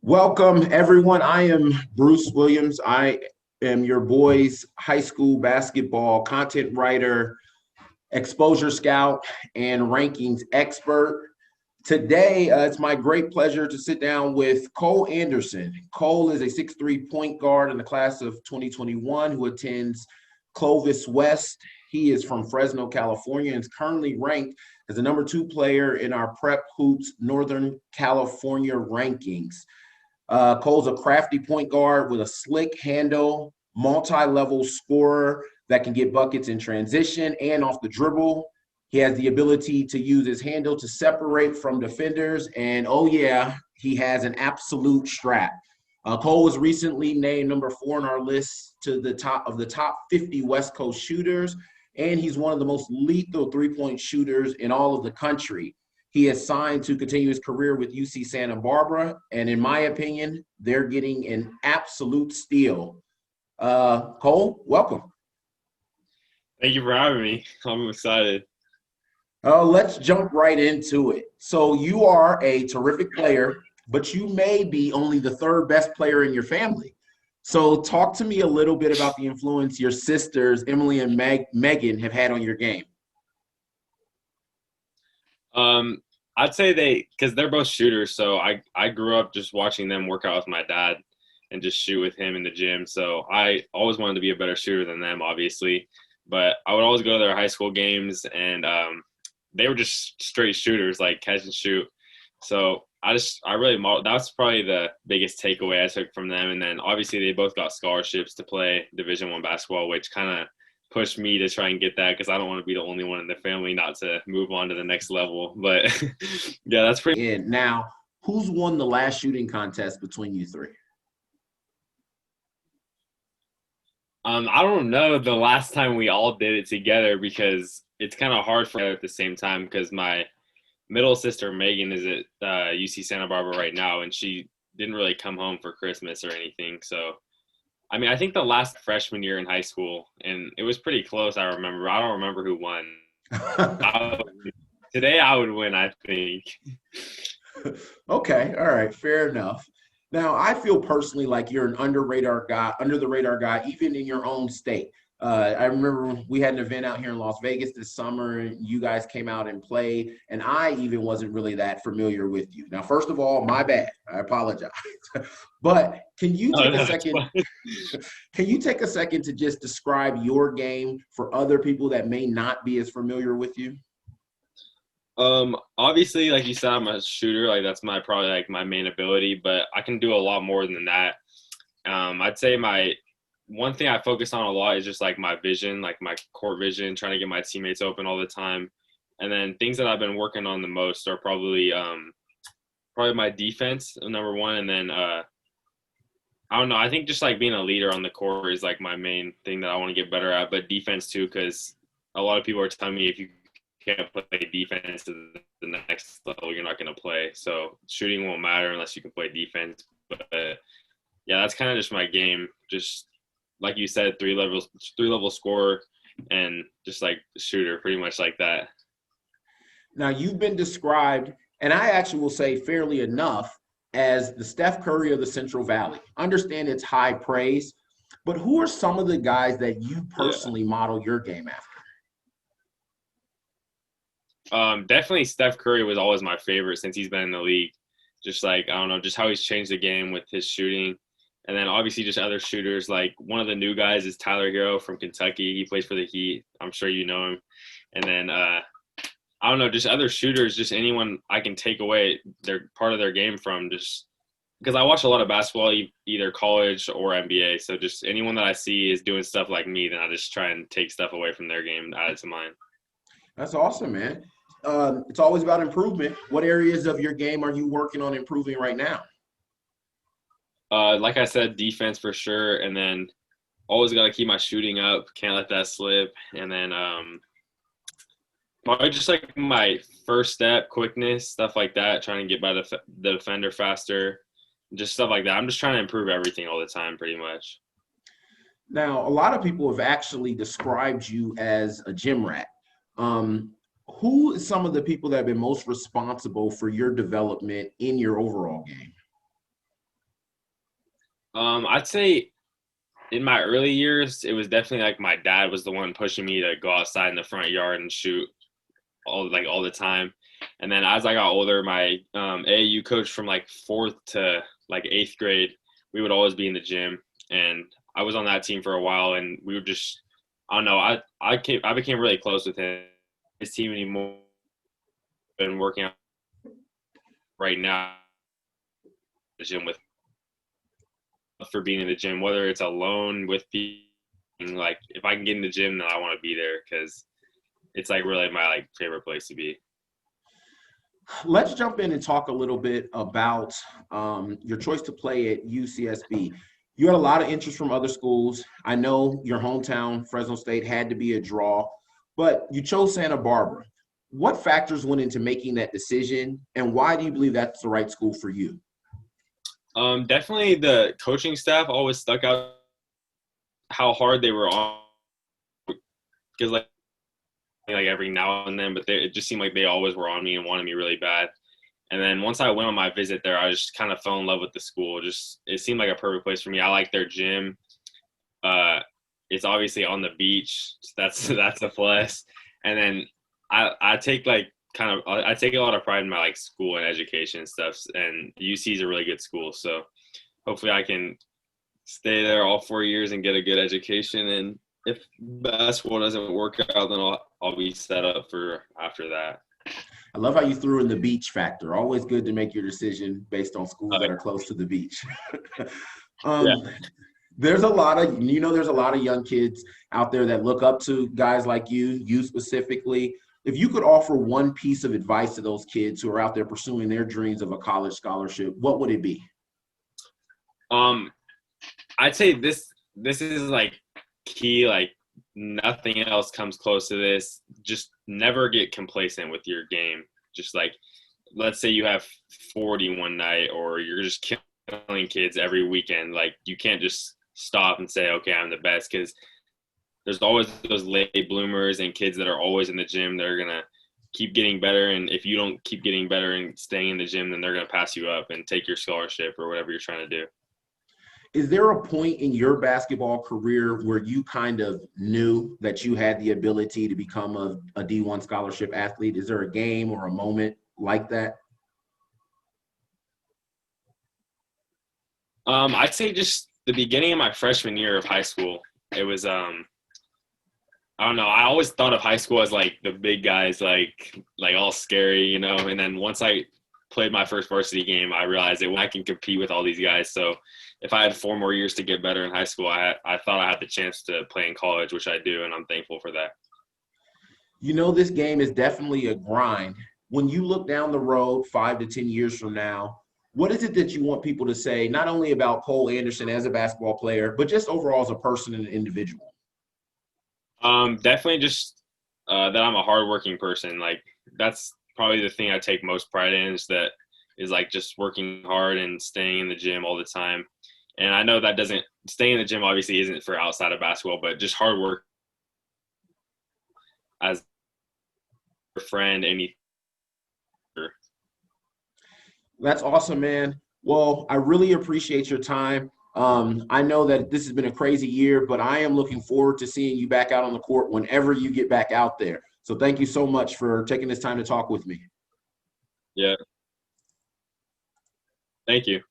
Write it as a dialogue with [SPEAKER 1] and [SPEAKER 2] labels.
[SPEAKER 1] Welcome, everyone. I am Bruce Williams. I am your boys' high school basketball content writer, exposure scout, and rankings expert. Today, it's my great pleasure to sit down with Cole Anderson. Cole is a 6'3" point guard in the class of 2021 who attends Clovis West. He is from Fresno, California, and is currently ranked as the #2 player in our Prep Hoops Northern California rankings. Cole's a crafty point guard with a slick handle, multi-level scorer that can get buckets in transition and off the dribble. He has the ability to use his handle to separate from defenders, and oh yeah, he has an absolute strap. Cole was recently named #4 on our list to the top 50 West Coast shooters, and he's one of the most lethal three-point shooters in all of the country. He has signed to continue his career with UC Santa Barbara, and in my opinion, they're getting an absolute steal. Cole, welcome.
[SPEAKER 2] Thank you for having me. I'm excited.
[SPEAKER 1] Let's jump right into it. So you are a terrific player, but you may be only the third best player in your family. So talk to me a little bit about the influence your sisters, Emily and Megan, have had on your game.
[SPEAKER 2] I'd say because they're both shooters, so I grew up just watching them work out with my dad and just shoot with him in the gym. So I always wanted to be a better shooter than them, obviously. But I would always go to their high school games, and they were just straight shooters, like catch and shoot. So I really that's probably the biggest takeaway I took from them. And then obviously they both got scholarships to play Division I basketball, which kind of pushed me to try and get that because I don't want to be the only one in the family not to move on to the next level. But yeah, that's pretty.
[SPEAKER 1] And now, who's won the last shooting contest between you three?
[SPEAKER 2] I don't know the last time we all did it together because it's kind of hard for at the same time because my middle sister Megan is at UC Santa Barbara right now, and she didn't really come home for Christmas or anything. So, I mean, I think the last freshman year in high school, and it was pretty close, I remember. I don't remember who won. Today I would win, I think.
[SPEAKER 1] Okay, all right, fair enough. Now, I feel personally like you're an under the radar guy, even in your own state. I remember we had an event out here in Las Vegas this summer, and you guys came out and played, and I even wasn't really that familiar with you. Now, first of all, my bad. I apologize. But can you take a second? Can you take a second to just describe your game for other people that may not be as familiar with you?
[SPEAKER 2] Obviously, like you said, I'm a shooter. Like that's probably like my main ability, but I can do a lot more than that. I'd say my one thing I focus on a lot is just like my vision, like my court vision, trying to get my teammates open all the time. And then things that I've been working on the most are probably my defense, #1. And then I don't know. I think just like being a leader on the court is like my main thing that I want to get better at. But defense too, because a lot of people are telling me if you can't play defense to the next level, you're not going to play. So shooting won't matter unless you can play defense. But yeah, that's kind of just my game. Just like you said, three level scorer and just like shooter, pretty much like that.
[SPEAKER 1] Now, you've been described, and I actually will say fairly enough, as the Steph Curry of the Central Valley. I understand it's high praise, but who are some of the guys that you personally model your game after?
[SPEAKER 2] Definitely Steph Curry was always my favorite since he's been in the league. Just like, I don't know, just how he's changed the game with his shooting. And then obviously just other shooters. Like one of the new guys is Tyler Hero from Kentucky. He plays for the Heat. I'm sure you know him. And then I don't know, just other shooters, just anyone I can take away their part of their game from, just because I watch a lot of basketball, either college or NBA. So just anyone that I see is doing stuff like me, then I just try and take stuff away from their game and add it to mine.
[SPEAKER 1] That's awesome, man. It's always about improvement. What areas of your game are you working on improving right now?
[SPEAKER 2] Like I said, defense for sure, and then always got to keep my shooting up. Can't let that slip. And then probably just like my first step, quickness, stuff like that. Trying to get by the defender faster, just stuff like that. I'm just trying to improve everything all the time, pretty much.
[SPEAKER 1] Now, a lot of people have actually described you as a gym rat. Who is some of the people that have been most responsible for your development in your overall game?
[SPEAKER 2] I'd say in my early years, it was definitely like my dad was the one pushing me to go outside in the front yard and shoot all the time. And then as I got older, my AAU coach from like fourth to like eighth grade, we would always be in the gym, and I was on that team for a while, and we would just I don't know I became really close with him. His team anymore, been working out right now the gym with for being in the gym, whether it's alone with people. Like if I can get in the gym, then I want to be there because it's like really my like favorite place to be.
[SPEAKER 1] Let's jump in and talk a little bit about your choice to play at UCSB. You had a lot of interest from other schools. I know your hometown, Fresno State, had to be a draw, but you chose Santa Barbara. What factors went into making that decision, and why do you believe that's the right school for you?
[SPEAKER 2] Definitely the coaching staff always stuck out how hard they were on because like every now and then, but it just seemed like they always were on me and wanted me really bad. And then once I went on my visit there, I just kind of fell in love with the school. Just it seemed like a perfect place for me. I like their gym. It's obviously on the beach. That's a plus. And then I take like I take a lot of pride in my like school and education and stuff. And UC is a really good school, so hopefully I can stay there all 4 years and get a good education. And if basketball doesn't work out, then I'll be set up for after that.
[SPEAKER 1] I love how you threw in the beach factor. Always good to make your decision based on schools that are close to the beach.
[SPEAKER 2] Yeah.
[SPEAKER 1] There's a lot of young kids out there that look up to guys like you specifically. If you could offer one piece of advice to those kids who are out there pursuing their dreams of a college scholarship, what would it be?
[SPEAKER 2] I'd say this is like key, like nothing else comes close to this. Just never get complacent with your game. Just like, let's say you have 40 one night, or you're just killing kids every weekend. Like you can't just stop and say, okay, I'm the best, because there's always those late bloomers and kids that are always in the gym. They're going to keep getting better. And if you don't keep getting better and staying in the gym, then they're going to pass you up and take your scholarship or whatever you're trying to do.
[SPEAKER 1] Is there a point in your basketball career where you kind of knew that you had the ability to become a D1 scholarship athlete? Is there a game or a moment like that?
[SPEAKER 2] I'd say just the beginning of my freshman year of high school. It was I don't know. I always thought of high school as like the big guys, like all scary, you know. And then once I played my first varsity game, I realized that I can compete with all these guys. So if I had 4 more years to get better in high school, I thought I had the chance to play in college, which I do, and I'm thankful for that.
[SPEAKER 1] You know, this game is definitely a grind. When you look down the road 5 to 10 years from now, what is it that you want people to say, not only about Cole Anderson as a basketball player, but just overall as a person and an individual?
[SPEAKER 2] Definitely just that I'm a hardworking person. Like that's probably the thing I take most pride in, is like just working hard and staying in the gym all the time. And I know that doesn't stay in the gym obviously isn't for outside of basketball, but just hard work as a friend, any.
[SPEAKER 1] That's awesome, man. Well, I really appreciate your time. I know that this has been a crazy year, but I am looking forward to seeing you back out on the court whenever you get back out there. So thank you so much for taking this time to talk with me.
[SPEAKER 2] Yeah. Thank you.